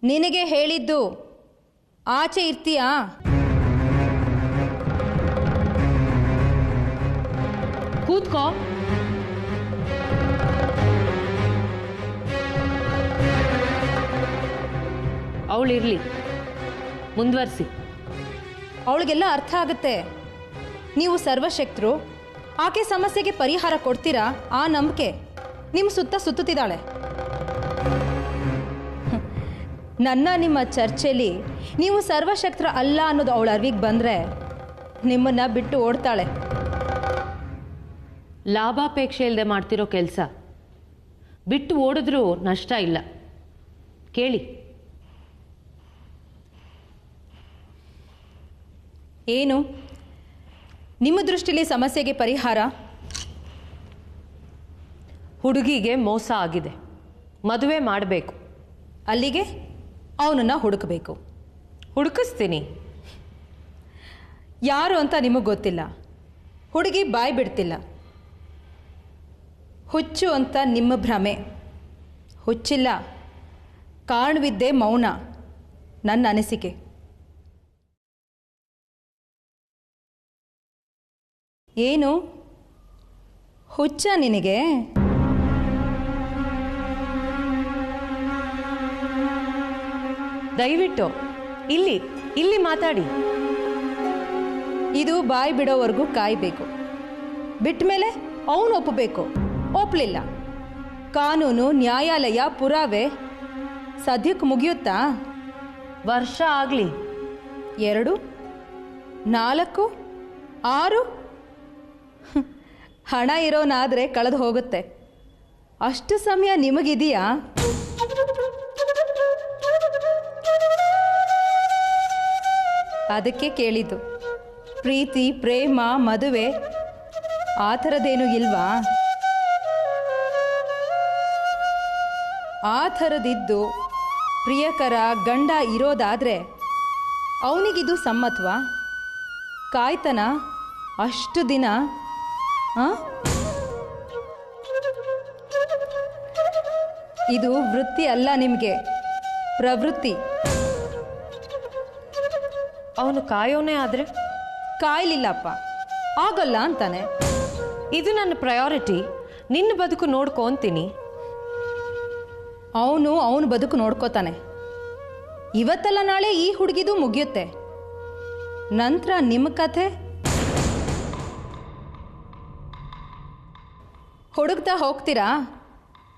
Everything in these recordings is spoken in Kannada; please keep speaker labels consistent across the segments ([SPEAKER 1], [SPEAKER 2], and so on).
[SPEAKER 1] ನಿನಗೆ ಹೇಳಿದ್ದು ಆಚೆ ಇರ್ತೀಯಾ?
[SPEAKER 2] ಕೂತ್ಕೋ. ಅವಳಿರ್ಲಿ, ಮುಂದುವರಿಸಿ.
[SPEAKER 1] ಅವಳಿಗೆಲ್ಲ ಅರ್ಥ ಆಗುತ್ತೆ. ನೀವು ಸರ್ವಶಕ್ತರು, ಆಕೆ ಸಮಸ್ಯೆಗೆ ಪರಿಹಾರ ಕೊಡ್ತೀರಾ ಆ ನಂಬಿಕೆ ನಿಮ್ಮ ಸುತ್ತುತ್ತಿದ್ದಾಳೆ. ನಿಮ್ಮ ಚರ್ಚೆಯಲ್ಲಿ ನೀವು ಸರ್ವಶಕ್ತರ ಅಲ್ಲ ಅನ್ನೋದು ಅವಳ ಅರಿವಿಗೆ ಬಂದರೆ ನಿಮ್ಮನ್ನು ಬಿಟ್ಟು ಓಡ್ತಾಳೆ.
[SPEAKER 2] ಲಾಭಾಪೇಕ್ಷೆ ಇಲ್ಲದೆ ಮಾಡ್ತಿರೋ ಕೆಲಸ ಬಿಟ್ಟು ಓಡಿದ್ರೂ ನಷ್ಟ ಇಲ್ಲ. ಕೇಳಿ.
[SPEAKER 1] ಏನು ನಿಮ್ಮ ದೃಷ್ಟಿಯಲ್ಲಿ ಸಮಸ್ಯೆಗೆ ಪರಿಹಾರ?
[SPEAKER 2] ಹುಡುಗಿಗೆ ಮೋಸ ಆಗಿದೆ, ಮದುವೆ ಮಾಡಬೇಕು.
[SPEAKER 1] ಅಲ್ಲಿಗೆ ಅವನನ್ನು ಹುಡುಕಬೇಕು.
[SPEAKER 2] ಹುಡುಕಿಸ್ತೀನಿ.
[SPEAKER 1] ಯಾರು ಅಂತ ನಿಮಗೆ ಗೊತ್ತಿಲ್ಲ. ಹುಡುಗಿ ಬಾಯಿ ಬಿಡ್ತಿಲ್ಲ. ಹುಚ್ಚು ಅಂತ ನಿಮ್ಮ ಭ್ರಮೆ. ಹುಚ್ಚಿಲ್ಲ, ಕಾರಣವಿದ್ದೇ ಮೌನ. ನನ್ನ ಅನಿಸಿಕೆ. ಏನು ಹುಚ್ಚ ನಿನಗೆ?
[SPEAKER 2] ದಯವಿಟ್ಟು ಇಲ್ಲಿ ಮಾತಾಡಿ.
[SPEAKER 1] ಇದು ಬಾಯಿ ಬಿಡೋವರೆಗೂ ಕಾಯಬೇಕು. ಬಿಟ್ಟ ಮೇಲೆ ಅವನು ಒಪ್ಪಬೇಕು. ಒಪ್ಪಲಿಲ್ಲ, ಕಾನೂನು, ನ್ಯಾಯಾಲಯ, ಪುರಾವೆ ಸದ್ಯಕ್ಕೆ ಮುಗಿಯುತ್ತಾ?
[SPEAKER 2] ವರ್ಷ ಆಗಲಿ.
[SPEAKER 1] 2, 4, 6 ಹಣ ಇರೋನಾದರೆ ಕಳೆದು ಹೋಗುತ್ತೆ. ಅಷ್ಟು ಸಮಯ ನಿಮಗಿದೆಯಾ? ಅದಕ್ಕೆ ಕೇಳಿದ್ದು. ಪ್ರೀತಿ, ಪ್ರೇಮ, ಮದುವೆ ಆ ಥರದ್ದೇನೂ ಇಲ್ವಾ? ಆ ಥರದಿದ್ದು ಪ್ರಿಯಕರ ಗಂಡ ಇರೋದಾದರೆ ಅವನಿಗಿದು ಸಮ್ಮತ್ವಾ? ಕಾಯ್ತನ ಅಷ್ಟು ದಿನ? ಇದು ವೃತ್ತಿ ಅಲ್ಲ, ನಿಮಗೆ ಪ್ರವೃತ್ತಿ.
[SPEAKER 2] ಅವನು ಕಾಯೋನೇ ಆದರೆ?
[SPEAKER 1] ಕಾಯಲಿಲ್ಲಪ್ಪ, ಆಗಲ್ಲ ಅಂತಾನೆ.
[SPEAKER 2] ಇದು ನನ್ನ ಪ್ರಯಾರಿಟಿ. ನಿನ್ನ ಬದುಕು ನೋಡ್ಕೊಂತೀನಿ.
[SPEAKER 1] ಅವನು ಬದುಕು ನೋಡ್ಕೋತಾನೆ. ಇವತ್ತಲ್ಲ ನಾಳೆ ಈ ಹುಡುಗಿದು ಮುಗಿಯುತ್ತೆ. ನಂತರ ನಿಮ್ಮ ಕಥೆ. ಹುಡುಕ್ತಾ ಹೋಗ್ತೀರಾ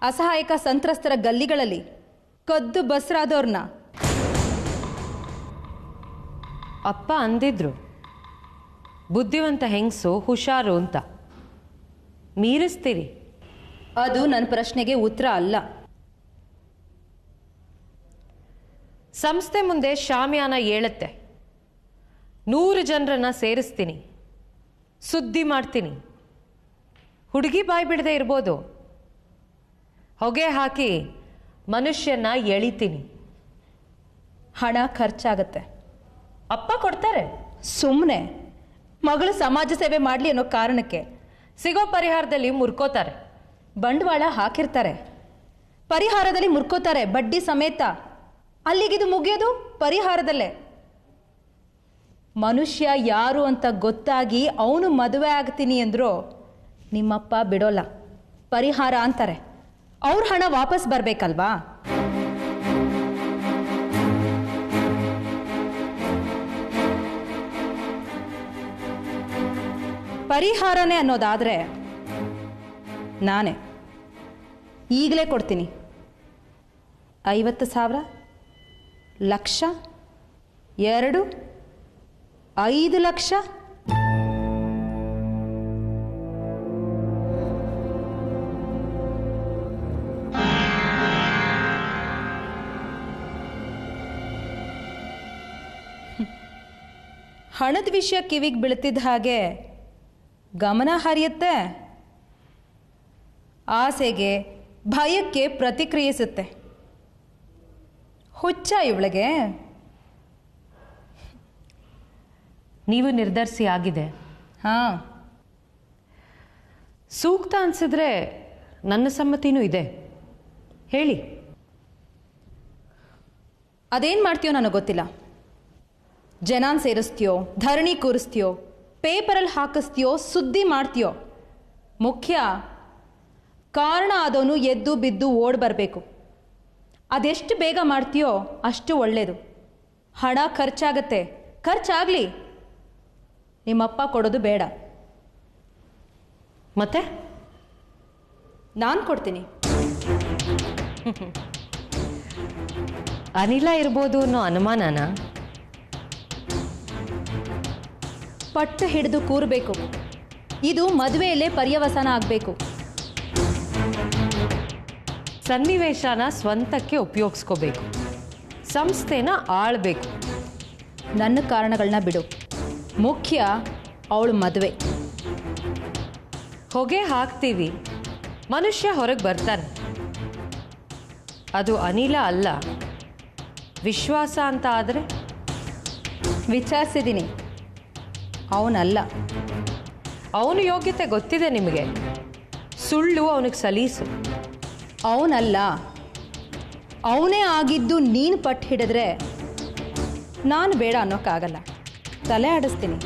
[SPEAKER 1] ಅಸಹಾಯಕ ಸಂತ್ರಸ್ತರ ಗಲ್ಲಿಗಳಲ್ಲಿ, ಕದ್ದು ಬಸ್ರಾದವ್ರನ್ನ.
[SPEAKER 2] ಅಪ್ಪ ಅಂದಿದ್ರು, ಬುದ್ಧಿವಂತ ಹೆಂಗಸು ಹುಷಾರು ಅಂತ. ಮೀರಿಸ್ತೀರಿ.
[SPEAKER 1] ಅದು ನನ್ನ ಪ್ರಶ್ನೆಗೆ ಉತ್ತರ ಅಲ್ಲ.
[SPEAKER 2] ಸಂಸ್ಥೆ ಮುಂದೆ ಶಾಮಿಯಾನ ಏಳುತ್ತೆ. 100 ಜನರನ್ನ ಸೇರಿಸ್ತೀನಿ, ಸುದ್ದಿ ಮಾಡ್ತೀನಿ. ಹುಡುಗಿ ಬಾಯಿ ಬಿಡದೆ ಇರ್ಬೋದು. ಹೊಗೆ ಹಾಕಿ ಮನುಷ್ಯನ ಎಳಿತೀನಿ.
[SPEAKER 1] ಹಣ ಖರ್ಚಾಗತ್ತೆ.
[SPEAKER 2] ಅಪ್ಪ ಕೊಡ್ತಾರೆ.
[SPEAKER 1] ಸುಮ್ಮನೆ ಮಗಳು ಸಮಾಜ ಸೇವೆ ಮಾಡಲಿ ಅನ್ನೋ ಕಾರಣಕ್ಕೆ
[SPEAKER 2] ಸಿಗೋ ಪರಿಹಾರದಲ್ಲಿ ಮುರ್ಕೋತಾರೆ.
[SPEAKER 1] ಬಂಡವಾಳ ಹಾಕಿರ್ತಾರೆ, ಪರಿಹಾರದಲ್ಲಿ ಮುರ್ಕೋತಾರೆ, ಬಡ್ಡಿ ಸಮೇತ. ಅಲ್ಲಿಗಿದು ಮುಗಿಯೋದು ಪರಿಹಾರದಲ್ಲೇ. ಮನುಷ್ಯ ಯಾರು ಅಂತ ಗೊತ್ತಾಗಿ ಅವನು ಮದುವೆ ಆಗ್ತೀನಿ ಅಂದರೂ ನಿಮ್ಮಪ್ಪ ಬಿಡೋಲ್ಲ. ಪರಿಹಾರ ಅಂತಾರೆ. ಅವ್ರ ಹಣ ವಾಪಸ್ ಬರಬೇಕಲ್ವಾ? ಪರಿಹಾರನೇ ಅನ್ನೋದಾದರೆ ನಾನೇ ಈಗಲೇ ಕೊಡ್ತೀನಿ. 50,000, ಲಕ್ಷ, 2, 5 ಲಕ್ಷ. ಹಣದ ವಿಷಯ ಕಿವಿಗೆ ಬೀಳ್ತಿದ್ದ ಹಾಗೆ ಗಮನ ಹರಿಯುತ್ತೆ. ಆಸೆಗೆ, ಭಯಕ್ಕೆ ಪ್ರತಿಕ್ರಿಯಿಸುತ್ತೆ. ಹುಚ್ಚ ಇವಳಿಗೆ.
[SPEAKER 2] ನೀವು ನಿರ್ಧರಿಸಿ ಆಗಿದೆ.
[SPEAKER 1] ಹಾಂ,
[SPEAKER 2] ಸೂಕ್ತ ಅನಿಸಿದ್ರೆ ನನ್ನ ಸಮ್ಮತಿನೂ ಇದೆ. ಹೇಳಿ.
[SPEAKER 1] ಅದೇನು ಮಾಡ್ತೀಯೋ ನನಗೆ ಗೊತ್ತಿಲ್ಲ. ಜನಾನ್ ಸೇರಿಸ್ತೀಯೋ, ಧರಣಿ ಕೂರಿಸ್ತೀಯೋ, ಪೇಪರಲ್ಲಿ ಹಾಕಿಸ್ತೀಯೋ, ಸುದ್ದಿ ಮಾಡ್ತೀಯೋ, ಮುಖ್ಯ ಕಾರಣ ಆದವನು ಎದ್ದು ಬಿದ್ದು ಓಡ್ ಬರಬೇಕು. ಅದೆಷ್ಟು ಬೇಗ ಮಾಡ್ತೀಯೋ ಅಷ್ಟು ಒಳ್ಳೆಯದು. ಹಣ ಖರ್ಚಾಗತ್ತೆ, ಖರ್ಚಾಗಲಿ, ನಿಮ್ಮಪ್ಪ ಕೊಡೋದು ಬೇಡ.
[SPEAKER 2] ಮತ್ತೆ
[SPEAKER 1] ನಾನು ಕೊಡ್ತೀನಿ.
[SPEAKER 2] ಅನಿಲ ಇರ್ಬೋದು ಅನ್ನೋ ಅನುಮಾನನ?
[SPEAKER 1] ಪಟ್ಟು ಹಿಡಿದು ಕೂರಬೇಕು. ಇದು ಮದುವೆಯಲ್ಲೇ ಪರ್ಯವಸಾನ ಆಗಬೇಕು.
[SPEAKER 2] ಸನ್ನಿವೇಶನ ಸ್ವಂತಕ್ಕೆ ಉಪಯೋಗಿಸ್ಕೋಬೇಕು, ಸಂಸ್ಥೆನ ಆಳ್ಬೇಕು.
[SPEAKER 1] ನನ್ನ ಕಾರಣಗಳನ್ನ ಬಿಡು, ಮುಖ್ಯ ಅವಳು ಮದುವೆ.
[SPEAKER 2] ಹೊಗೆ ಹಾಕ್ತೀವಿ, ಮನುಷ್ಯ ಹೊರಗೆ ಬರ್ತಾನೆ. ಅದು ಅನಿಲ ಅಲ್ಲ, ವಿಶ್ವಾಸ ಅಂತ ಆದರೆ?
[SPEAKER 1] ವಿಚಾರಿಸಿದ್ದೀನಿ, ಅವನಲ್ಲ.
[SPEAKER 2] ಅವನ ಯೋಗ್ಯತೆ ಗೊತ್ತಿದೆ ನಿಮಗೆ, ಸುಳ್ಳು ಅವನಿಗೆ ಸಲೀಸು.
[SPEAKER 1] ಅವನಲ್ಲ, ಅವನೇ ಆಗಿದ್ದು ನೀನು ಪಟ್ಟು ಹಿಡಿದ್ರೆ ನಾನು ಬೇಡ ಅನ್ನೋಕ್ಕಾಗಲ್ಲ. ತಲೆ ಆಡಿಸ್ತೀನಿ.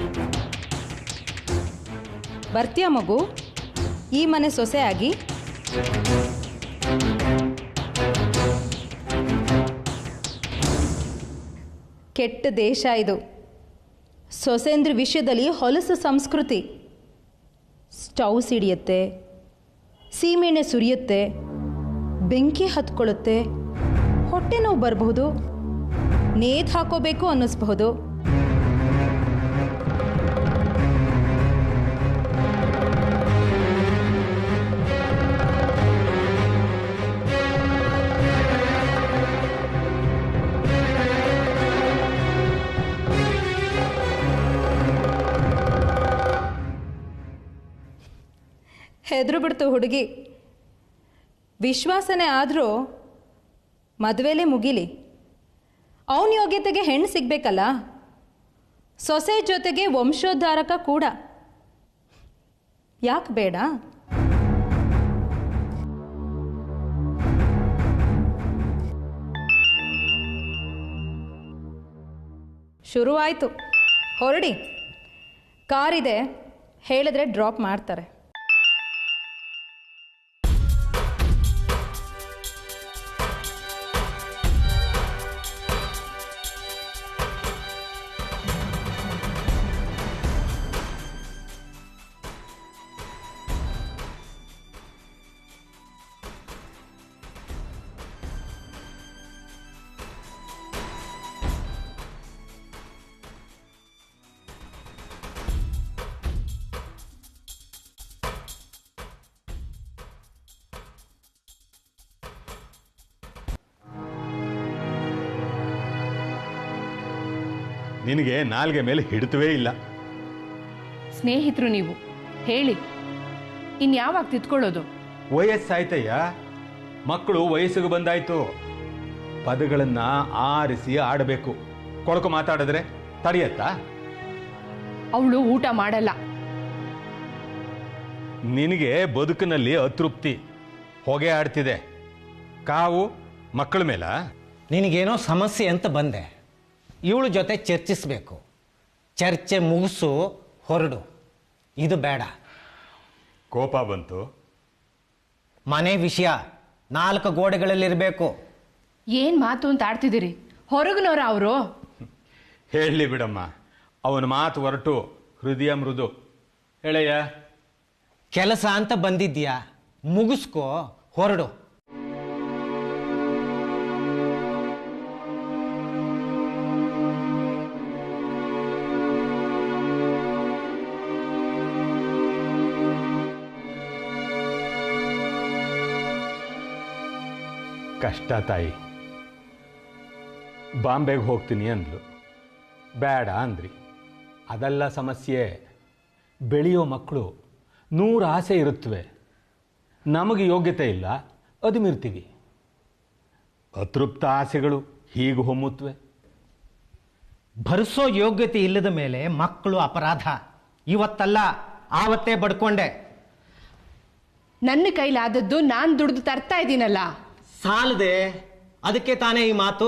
[SPEAKER 1] ಬರ್ತೀಯ ಮಗು ಈ ಮನೆ ಸೊಸೆ ಆಗಿ? ಕೆಟ್ಟ ದೇಶ ಇದು. ಸೊಸೆಂದ್ರ ವಿಷಯದಲ್ಲಿ ಹೊಲಸು ಸಂಸ್ಕೃತಿ. ಸ್ಟವ್ ಸಿಡಿಯುತ್ತೆ, ಸೀಮೆಣ್ಣೆ ಸುರಿಯುತ್ತೆ, ಬೆಂಕಿ ಹತ್ಕೊಳ್ಳುತ್ತೆ, ಹೊಟ್ಟೆ ನೋವು ಬರಬಹುದು, ನೇತ್ ಹಾಕೋಬೇಕು ಅನ್ನಿಸ್ಬಹುದು. ಹೆದರು ಬಿಡ್ತು ಹುಡುಗಿ. ವಿಶ್ವಾಸನೆ ಆದರೂ ಮದುವೆಲೇ ಮುಗಿಲಿ. ಅವನ ಯೋಗ್ಯತೆಗೆ ಹೆಣ್ಣು ಸಿಗಬೇಕಲ್ಲ, ಸೊಸೆ ಜೊತೆಗೆ ವಂಶೋದ್ಧಾರಕ ಕೂಡ. ಯಾಕೆ ಬೇಡ? ಶುರುವಾಯಿತು, ಹೊರಡಿ. ಕಾರಿದೆ, ಹೇಳಿದ್ರೆ ಡ್ರಾಪ್ ಮಾಡ್ತಾರೆ.
[SPEAKER 3] ನಿನಗೆ ನಾಲ್ಗೆ ಮೇಲೆ ಹಿಡಿತವೇ ಇಲ್ಲ.
[SPEAKER 4] ಸ್ನೇಹಿತರು ನೀವು, ಹೇಳಿ ಇನ್ಯಾವಾಗ ತಿದ್ಕೊಳ್ಳೋದು?
[SPEAKER 3] ವಯಸ್ಸಾಯ್ತಯ್ಯ, ಮಕ್ಕಳು ವಯಸ್ಸಿಗೆ ಬಂದಾಯ್ತು. ಪದಗಳನ್ನ ಆರಿಸಿ ಆಡಬೇಕು. ಕೊಳಕು ಮಾತಾಡಿದ್ರೆ ತಡೆಯತ್ತಾ?
[SPEAKER 4] ಅವಳು ಊಟ ಮಾಡಲ್ಲ.
[SPEAKER 3] ನಿನಗೆ ಬದುಕಿನಲ್ಲಿ ಅತೃಪ್ತಿ, ಹೊಗೆ ಆಡ್ತಿದೆ. ಕಾವು ಮಕ್ಕಳ ಮೇಲ.
[SPEAKER 5] ನಿನಗೇನೋ ಸಮಸ್ಯೆ ಅಂತ ಬಂದೆ. ಇವಳ ಜೊತೆ ಚರ್ಚಿಸಬೇಕು. ಚರ್ಚೆ ಮುಗಿಸು, ಹೊರಡು. ಇದು ಬೇಡ.
[SPEAKER 3] ಕೋಪ ಬಂತು.
[SPEAKER 5] ಮನೆ ವಿಷಯ 4 ಗೋಡೆಗಳಲ್ಲಿರಬೇಕು.
[SPEAKER 4] ಏನ್ ಮಾತು ಅಂತ ಆಡ್ತಿದ್ದೀರಿ? ಹೊರಗಿನವ್ರ ಅವರು?
[SPEAKER 3] ಹೇಳಲಿ ಬಿಡಮ್ಮ, ಅವನ ಮಾತು ಹೊರಟು ಹೃದಯ ಮೃದು. ಹೇಳಯ್ಯ.
[SPEAKER 5] ಕೆಲಸ ಅಂತ ಬಂದಿದ್ದೀಯಾ, ಮುಗಿಸ್ಕೋ, ಹೊರಡು.
[SPEAKER 3] ಕಷ್ಟ ತಾಯಿ. ಬಾಂಬೆಗೆ ಹೋಗ್ತೀನಿ ಅಂದ್ಲು, ಬೇಡ ಅಂದ್ರಿ. ಅದೆಲ್ಲ ಸಮಸ್ಯೆ. ಬೆಳೆಯೋ ಮಕ್ಕಳು 100 ಆಸೆ ಇರುತ್ತವೆ. ನಮಗೆ ಯೋಗ್ಯತೆ ಇಲ್ಲ, ಅದುಮಿರ್ತೀವಿ. ಅತೃಪ್ತ ಆಸೆಗಳು ಹೀಗೆ ಹೊಮ್ಮುತ್ತವೆ.
[SPEAKER 5] ಭರಿಸೋ ಯೋಗ್ಯತೆ ಇಲ್ಲದ ಮೇಲೆ ಮಕ್ಕಳು ಅಪರಾಧ. ಇವತ್ತಲ್ಲ, ಆವತ್ತೇ ಬಡ್ಕೊಂಡೆ.
[SPEAKER 4] ನನ್ನ ಕೈಲಾದದ್ದು ನಾನು ದುಡ್ದು ತರ್ತಾ ಇದ್ದೀನಲ್ಲ.
[SPEAKER 5] ಸಾಲದೆ, ಅದಕ್ಕೆ ತಾನೇ ಈ ಮಾತು.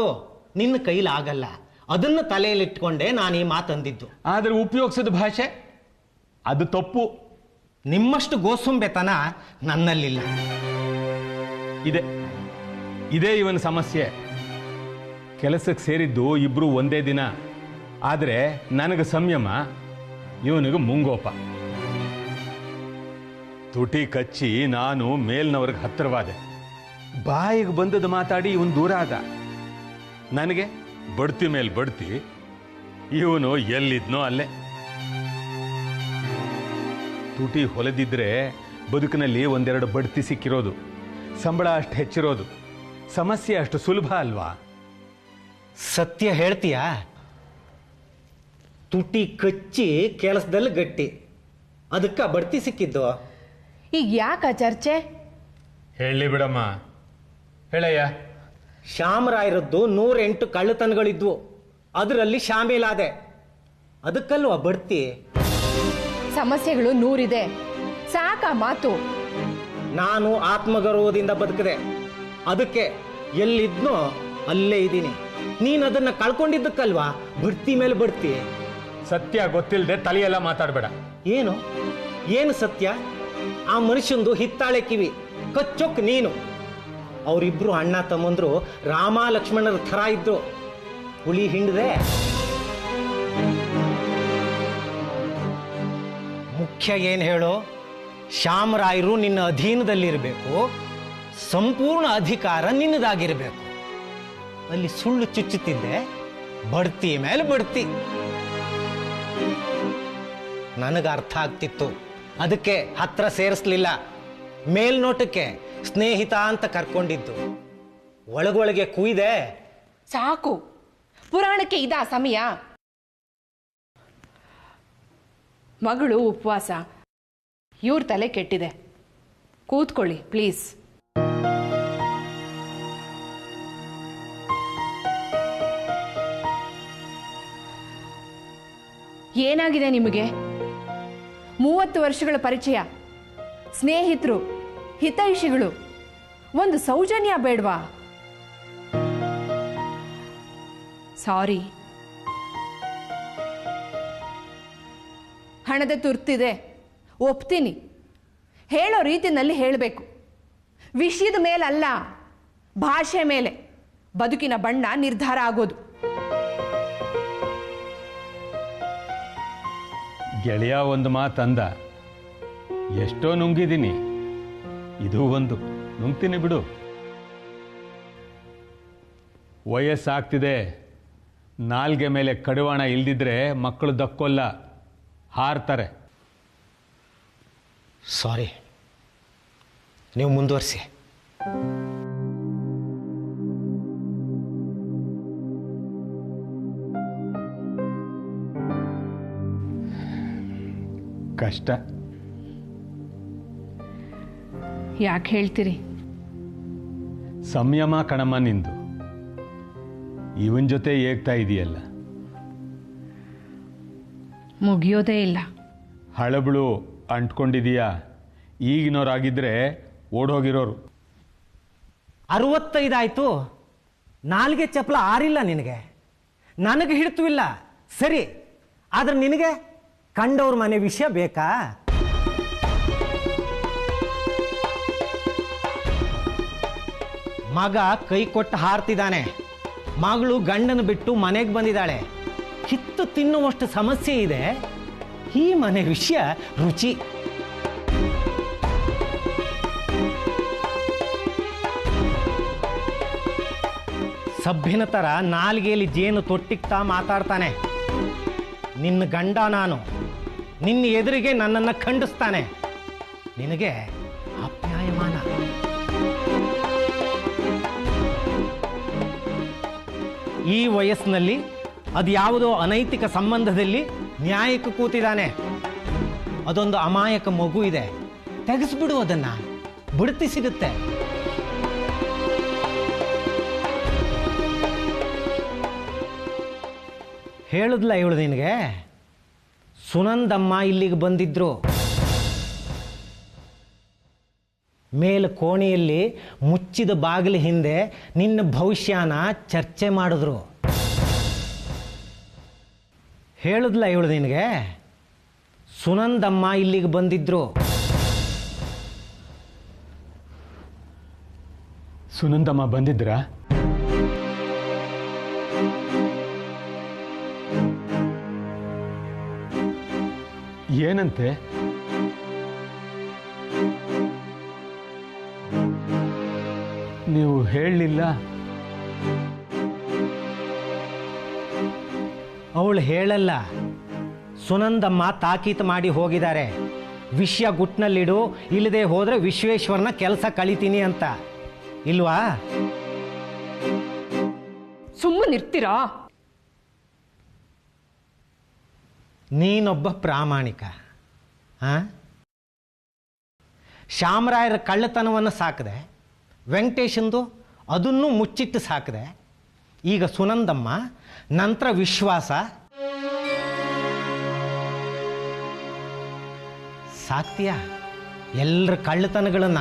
[SPEAKER 5] ನಿನ್ನ ಕೈಲಾಗಲ್ಲ. ಅದನ್ನು ತಲೆಯಲ್ಲಿಟ್ಕೊಂಡೆ ನಾನು ಈ ಮಾತಂದಿದ್ದು.
[SPEAKER 3] ಆದರೆ ಉಪಯೋಗಿಸಿದ ಭಾಷೆ ಅದು ತಪ್ಪು.
[SPEAKER 5] ನಿಮ್ಮಷ್ಟು ಗೋಸುಂಬೆತನ ನನ್ನಲ್ಲಿಲ್ಲ.
[SPEAKER 3] ಇದೇ ಇವನ ಸಮಸ್ಯೆ. ಕೆಲಸಕ್ಕೆ ಸೇರಿದ್ದು ಇಬ್ರು ಒಂದೇ ದಿನ, ಆದರೆ ನನಗೆ ಸಂಯಮ, ಇವನಿಗೆ ಮುಂಗೋಪ. ತುಟಿ ಕಚ್ಚಿ ನಾನು ಮೇಲ್ನವ್ರಿಗೆ ಹತ್ತಿರವಾದೆ. ಬಾಯಿಗೆ ಬಂದದ್ದು ಮಾತಾಡಿ ಇವನು ದೂರ ಆದ. ನನಗೆ ಬಡ್ತಿ ಮೇಲೆ ಬಡ್ತಿ, ಇವನು ಎಲ್ಲಿದ್ನೋ ಅಲ್ಲೇ. ತುಟಿ ಹೊಲೆದಿದ್ರೆ ಬದುಕಿನಲ್ಲಿ ಒಂದೆರಡು ಬಡ್ತಿ ಸಿಕ್ಕಿರೋದು, ಸಂಬಳ ಅಷ್ಟು ಹೆಚ್ಚಿರೋದು, ಸಮಸ್ಯೆ ಅಷ್ಟು ಸುಲಭ ಅಲ್ವಾ?
[SPEAKER 5] ಸತ್ಯ ಹೇಳ್ತೀಯಾ? ತುಟಿ ಕಚ್ಚಿ ಕೆಲಸದಲ್ಲಿ ಗಟ್ಟಿ, ಅದಕ್ಕೆ ಬಡ್ತಿ ಸಿಕ್ಕಿದ್ದು.
[SPEAKER 4] ಈಗ ಯಾಕ ಚರ್ಚೆ?
[SPEAKER 3] ಹೇಳಿ ಬಿಡಮ್ಮ, ಹೇಳಯ್ಯ.
[SPEAKER 5] ಶ್ಯಾಮರಾಯರದ್ದು 108 ಕಳ್ಳತನಗಳಿದ್ವು, ಅದರಲ್ಲಿ ಶಾಮೀಲಾದೆ, ಅದಕ್ಕಲ್ವಾ ಬಡ್ತಿ?
[SPEAKER 4] ಸಮಸ್ಯೆಗಳು 100 ಇದೆ, ಸಾಕ ಮಾತು.
[SPEAKER 5] ನಾನು ಆತ್ಮಗೌರವದಿಂದ ಬದುಕಿದೆ, ಅದಕ್ಕೆ ಎಲ್ಲಿದ್ನೋ ಅಲ್ಲೇ ಇದ್ದೀನಿ. ನೀನು ಅದನ್ನ ಕಳ್ಕೊಂಡಿದ್ದಕ್ಕಲ್ವಾ ಬಡ್ತಿ ಮೇಲೆ ಬಡ್ತಿ.
[SPEAKER 3] ಸತ್ಯ ಗೊತ್ತಿಲ್ಲದೆ ತಲೆಯೆಲ್ಲ ಮಾತಾಡಬೇಡ.
[SPEAKER 5] ಏನು ಸತ್ಯ? ಆ ಮನುಷ್ಯಂದು ಹಿತ್ತಾಳೆ ಕಿವಿ, ಕಚ್ಚೊಕ್ ನೀನು. ಅವರಿಬ್ರು ಅಣ್ಣ ತಮ್ಮಂದ್ರು ರಾಮ ಲಕ್ಷ್ಮಣರ ಥರ ಇದ್ರು. ಹುಳಿ ಹಿಂಡದೆ. ಮುಖ್ಯ ಏನು ಹೇಳು? ಶ್ಯಾಮರಾಯರು ನಿನ್ನ ಅಧೀನದಲ್ಲಿರಬೇಕು, ಸಂಪೂರ್ಣ ಅಧಿಕಾರ ನಿನ್ನದಾಗಿರಬೇಕು. ಅಲ್ಲಿ ಸುಳ್ಳು ಚುಚ್ಚುತ್ತಿದ್ದೆ, ಬಡ್ತಿ ಮೇಲೆ ಬಡ್ತಿ. ನನಗೆ ಅರ್ಥ ಆಗ್ತಿತ್ತು, ಅದಕ್ಕೆ ಹತ್ರ ಸೇರಿಸ್ಲಿಲ್ಲ. ಮೇಲ್ನೋಟಕ್ಕೆ ಸ್ನೇಹಿತ ಅಂತ ಕರ್ಕೊಂಡಿದ್ದು, ಒಳಗೊಳಗೆ ಕುಯ್ದೆ.
[SPEAKER 4] ಸಾಕು, ಪುರಾಣಕ್ಕೆ ಇದಾ ಸಮಯ? ಮಗಳು ಉಪವಾಸ, ಇವ್ರ ತಲೆ ಕೆಟ್ಟಿದೆ. ಕೂತ್ಕೊಳ್ಳಿ ಪ್ಲೀಸ್. ಏನಾಗಿದೆ ನಿಮಗೆ? 30 ವರ್ಷಗಳ ಪರಿಚಯ, ಸ್ನೇಹಿತರು, ಹಿತೈಷಿಗಳು, ಒಂದು ಸೌಜನ್ಯ ಬೇಡ್ವಾ? ಸಾರಿ, ಹಣದ ತುರ್ತಿದೆ, ಒಪ್ತೀನಿ. ಹೇಳೋ ರೀತಿನಲ್ಲಿ ಹೇಳಬೇಕು. ವಿಷಯದ ಮೇಲಲ್ಲ, ಭಾಷೆ ಮೇಲೆ ಬದುಕಿನ ಬಣ್ಣ ನಿರ್ಧಾರ ಆಗೋದು.
[SPEAKER 3] ಗೆಳೆಯ ಒಂದು ಮಾತಂದ, ಎಷ್ಟೋ ನುಂಗಿದ್ದೀನಿ, ಇದು ಒಂದು ನುಂಗ್ತೀನಿ ಬಿಡು. ವಯಸ್ಸಾಗ್ತಿದೆ, ನಾಲ್ಗೆ ಮೇಲೆ ಕಡಿವಾಣ ಇಲ್ದಿದ್ರೆ ಮಕ್ಕಳು ದಕ್ಕೋಲ್ಲ, ಹಾರ್ತಾರೆ.
[SPEAKER 5] ಸಾರಿ, ನೀವು ಮುಂದುವರಿಸಿ.
[SPEAKER 3] ಕಷ್ಟ.
[SPEAKER 4] ಯಾಕೆ ಹೇಳ್ತೀರಿ?
[SPEAKER 3] ಸಂಯಮ ಕಣಮ್ಮ ನಿಂದು. ಇವನ್ ಜೊತೆ ಏಗ್ತಾ ಇದೆಯಲ್ಲ,
[SPEAKER 4] ಮುಗಿಯೋದೇ ಇಲ್ಲ.
[SPEAKER 3] ಹಳಬಳು ಅಂಟ್ಕೊಂಡಿದೀಯಾ? ಈಗಿನವರಾಗಿದ್ದರೆ ಓಡೋಗಿರೋರು.
[SPEAKER 5] 65 ಆಯ್ತು, ನಾಲ್ಗೆ ಚಪ್ಪಲ ಆರಿಲ್ಲ ನಿನಗೆ. ನನಗೆ ಹಿಡಿತವಿಲ್ಲ ಸರಿ, ಆದ್ರೆ ನಿನಗೆ ಕಂಡವ್ರ ಮನೆ ವಿಷಯ ಬೇಕಾ? ಮಗ ಕೈ ಕೊಟ್ಟು ಹಾರ್ತಿದ್ದಾನೆ, ಮಗಳು ಗಂಡನ ಬಿಟ್ಟು ಮನೆಗೆ ಬಂದಿದ್ದಾಳೆ. ಕಿತ್ತು ತಿನ್ನುವಷ್ಟು ಸಮಸ್ಯೆ ಇದೆ. ಈ ಮನೆ ವಿಷಯ ರುಚಿ. ಸಭ್ಯನ ತರ ನಾಲ್ಗೆಯಲ್ಲಿ ಜೇನು ತೊಟ್ಟಿಕ್ತಾ ಮಾತಾಡ್ತಾನೆ. ನಿನ್ನ ಗಂಡ ನಾನು, ನಿನ್ನ ಎದುರಿಗೆ ನನ್ನನ್ನು ಖಂಡಿಸ್ತಾನೆ. ನಿನಗೆ ಅಪ್ಯಾಯಮಾನ. ಈ ವಯಸ್ಸಿನಲ್ಲಿ ಅದು ಯಾವುದೋ ಅನೈತಿಕ ಸಂಬಂಧದಲ್ಲಿ ನ್ಯಾಯಕ್ಕೆ ಕೂತಿದ್ದಾನೆ. ಅದೊಂದು ಅಮಾಯಕ ಮಗು ಇದೆ, ತೆಗೆಸ್ಬಿಡು ಅದನ್ನ, ಬುಡತಿ ಸಿಗುತ್ತೆ. ಹೇಳಿದ್ಲ ಇವಳು ನಿನಗೆ? ಸುನಂದಮ್ಮ ಇಲ್ಲಿಗೆ ಬಂದಿದ್ರು. ಮೇಲ್ ಕೋಣೆಯಲ್ಲಿ ಮುಚ್ಚಿದ ಬಾಗಿಲ ಹಿಂದೆ ನಿನ್ನ ಭವಿಷ್ಯನ ಚರ್ಚೆ ಮಾಡಿದ್ರು. ಹೇಳಿದ್ಲ ಇವಳು ನಿನಗೆ? ಸುನಂದಮ್ಮ ಇಲ್ಲಿಗೆ ಬಂದಿದ್ರು.
[SPEAKER 3] ಸುನಂದಮ್ಮ ಬಂದಿದ್ರಾ? ಏನಂತೆ? ನೀವು ಹೇಳಲಿಲ್ಲ?
[SPEAKER 5] ಅವಳು ಹೇಳಲ್ಲ. ಸುನಂದಮ್ಮ ತಾಕೀತು ಮಾಡಿ ಹೋಗಿದ್ದಾರೆ. ವಿಷಯ ಗುಟ್ನಲ್ಲಿಡು, ಇಲ್ಲದೆ ಹೋದ್ರೆ ವಿಶ್ವೇಶ್ವರನ ಕೆಲಸ ಕಳಿತೀನಿ ಅಂತ. ಇಲ್ವಾ?
[SPEAKER 4] ಸುಮ್ಮನಿರ್ತೀರಾ?
[SPEAKER 5] ನೀನೊಬ್ಬ ಪ್ರಾಮಾಣಿಕ. ಶ್ಯಾಮರಾಯರ ಕಳ್ಳತನವನ್ನು ಸಾಕಿದೆ, ವೆಂಕಟೇಶಂದು ಅದನ್ನು ಮುಚ್ಚಿಟ್ಟು ಸಾಕಿದೆ. ಈಗ ಸುನಂದಮ್ಮ, ನಂತರ ವಿಶ್ವಾಸ. ಸಾಕ್ತೀಯಾ ಎಲ್ಲರ ಕಳ್ಳತನಗಳನ್ನ?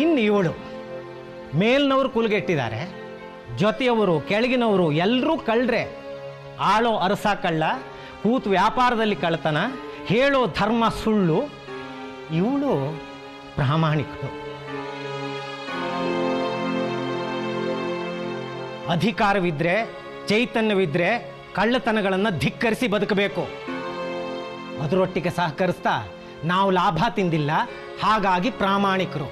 [SPEAKER 5] ಇನ್ನು ಇವಳು ಮೇಲ್ನವರು ಕುಲಗೆಟ್ಟಿದ್ದಾರೆ, ಜೊತೆಯವರು ಕೆಳಗಿನವರು ಎಲ್ಲರೂ ಕಳ್ರೆ. ಆಳೋ ಅರಸ ಕಳ್ಳ, ಕೂತು ವ್ಯಾಪಾರದಲ್ಲಿ ಕಳ್ಳತನ, ಹೇಳೋ ಧರ್ಮ ಸುಳ್ಳು. ಇವಳು ಪ್ರಾಮಾಣಿಕಳು. ಅಧಿಕಾರವಿದ್ರೆ, ಚೈತನ್ಯವಿದ್ರೆ ಕಳ್ಳತನಗಳನ್ನು ಧಿಕ್ಕರಿಸಿ ಬದುಕಬೇಕು. ಅದರೊಟ್ಟಿಗೆ ಸಹಕರಿಸ್ತಾ ನಾವು ಲಾಭ ತಿಂದಿಲ್ಲ, ಹಾಗಾಗಿ ಪ್ರಾಮಾಣಿಕರು.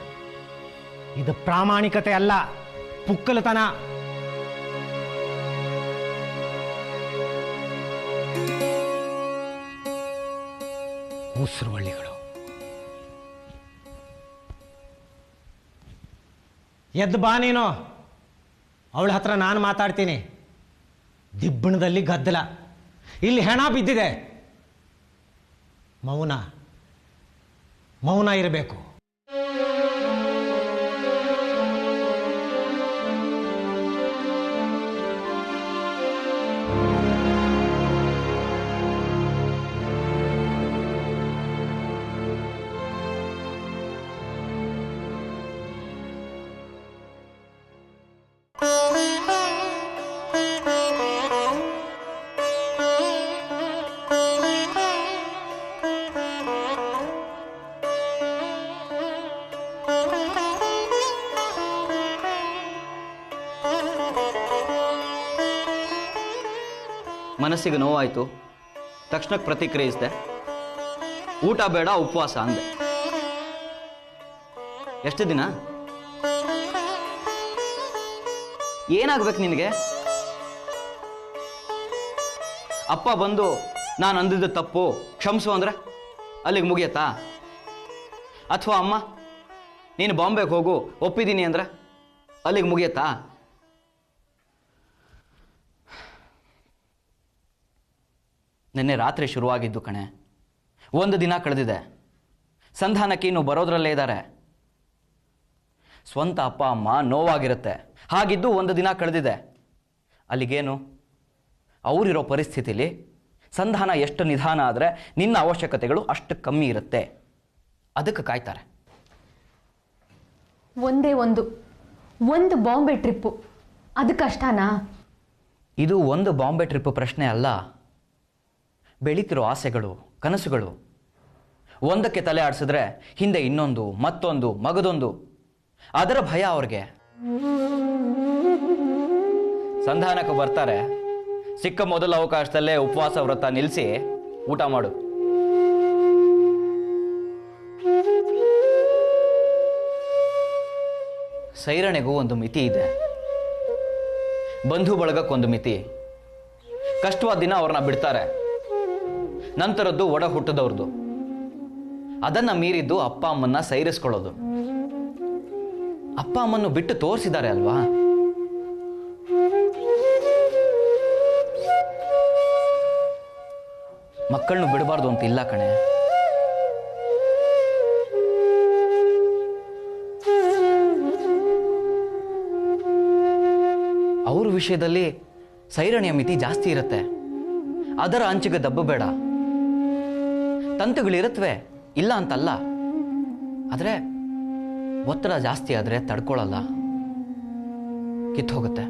[SPEAKER 5] ಇದು ಪ್ರಾಮಾಣಿಕತೆ ಅಲ್ಲ, ಪುಕ್ಕಲತನ. ಉಸಿರುವಳ್ಳಿಗಳು. ಎದ್ದು ಬಾ ನೀನು, ಅವಳ ಹತ್ರ ನಾನು ಮಾತಾಡ್ತೀನಿ. ದಿಬ್ಬಣದಲ್ಲಿ ಗದ್ದಲ, ಇಲ್ಲಿ ಹೆಣ ಬಿದ್ದಿದೆ. ಮೌನ ಮೌನ ಇರಬೇಕು.
[SPEAKER 6] ಮನಸ್ಸಿಗೆ ನೋವಾಯಿತು, ತಕ್ಷಣಕ್ಕೆ ಪ್ರತಿಕ್ರಿಯಿಸಿದೆ. ಊಟ ಬೇಡ, ಉಪವಾಸ ಅಂದೆ. ಎಷ್ಟು ದಿನ? ಏನಾಗ್ಬೇಕು ನಿನಗೆ? ಅಪ್ಪ ಬಂದು ನಾನು ಅಂದಿದ್ದು ತಪ್ಪು ಕ್ಷಮಿಸು ಅಂದ್ರೆ ಅಲ್ಲಿಗೆ ಮುಗಿಯತ್ತಾ? ಅಥವಾ ಅಮ್ಮ ನೀನು ಬಾಂಬೆಗೆ ಹೋಗು ಒಪ್ಪಿದ್ದೀನಿ ಅಂದ್ರೆ ಅಲ್ಲಿಗೆ ಮುಗಿಯತ್ತಾ? ನಿನ್ನೆ ರಾತ್ರಿ ಶುರುವಾಗಿದ್ದು ಕಣೆ, ಒಂದು ದಿನ ಕಳೆದಿದೆ. ಸಂಧಾನಕ್ಕೆ ಇನ್ನು ಬರೋದ್ರಲ್ಲೇ ಇದ್ದಾರೆ. ಸ್ವಂತ ಅಪ್ಪ ಅಮ್ಮ ನೋವಾಗಿರುತ್ತೆ, ಹಾಗಿದ್ದು ಒಂದು ದಿನ ಕಳೆದಿದೆ. ಅಲ್ಲಿಗೇನು, ಅವರಿರೋ ಪರಿಸ್ಥಿತಿಲಿ ಸಂಧಾನ ಎಷ್ಟು ನಿಧಾನ ಆದರೆ ನಿನ್ನ ಅವಶ್ಯಕತೆಗಳು ಅಷ್ಟು ಕಮ್ಮಿ ಇರುತ್ತೆ. ಅದಕ್ಕೆ ಕಾಯ್ತಾರೆ.
[SPEAKER 7] ಒಂದೇ ಒಂದು ಬಾಂಬೆ ಟ್ರಿಪ್ಪು, ಅದು ಕಷ್ಟನಾ?
[SPEAKER 6] ಇದು ಒಂದು ಬಾಂಬೆ ಟ್ರಿಪ್ ಪ್ರಶ್ನೆ ಅಲ್ಲ. ಬೆಳೀತಿರೋ ಆಸೆಗಳು, ಕನಸುಗಳು ಒಂದಕ್ಕೆ ತಲೆ ಆಡಿಸಿದ್ರೆ ಹಿಂದೆ ಇನ್ನೊಂದು, ಮತ್ತೊಂದು, ಮಗದೊಂದು. ಅದರ ಭಯ ಅವ್ರಿಗೆ. ಸಂಧಾನಕ್ಕೆ ಬರ್ತಾರೆ, ಸಿಕ್ಕ ಮೊದಲ ಅವಕಾಶದಲ್ಲೇ ಉಪವಾಸ ವ್ರತ ನಿಲ್ಲಿಸಿ ಊಟ ಮಾಡು. ಸೈರಣೆಗೂ ಒಂದು ಮಿತಿ ಇದೆ, ಬಂಧು ಬಳಗಕ್ಕೊಂದು ಮಿತಿ. ಕಷ್ಟವಾದ ದಿನ ಅವ್ರನ್ನ ಬಿಡ್ತಾರೆ, ನಂತರದ್ದು ಒಡ ಹುಟ್ಟದವ್ರದ್ದು. ಅದನ್ನ ಮೀರಿದ್ದು ಅಪ್ಪ ಅಮ್ಮನ್ನ ಸೈರಿಸ್ಕೊಳ್ಳೋದು. ಅಪ್ಪ ಅಮ್ಮನ್ನು ಬಿಟ್ಟು ತೋರಿಸಿದ್ದಾರೆ ಅಲ್ವಾ? ಮಕ್ಕಳನ್ನು ಬಿಡಬಾರ್ದು ಅಂತ ಇಲ್ಲ ಕಣೆ. ಅವ್ರ ವಿಷಯದಲ್ಲಿ ಸೈರಣೆಯ ಮಿತಿ ಜಾಸ್ತಿ ಇರುತ್ತೆ. ಅದರ ಅಂಚಿಗೆ ದಬ್ಬಬೇಡ. ತಂತುಗಳಿರುತ್ತವೆ, ಇಲ್ಲ ಅಂತಲ್ಲ. ಆದರೆ ಒತ್ತಡ ಜಾಸ್ತಿ ಆದರೆ ತಡ್ಕೊಳ್ಳಲ್ಲ, ಕಿತ್ತೋಗುತ್ತೆ.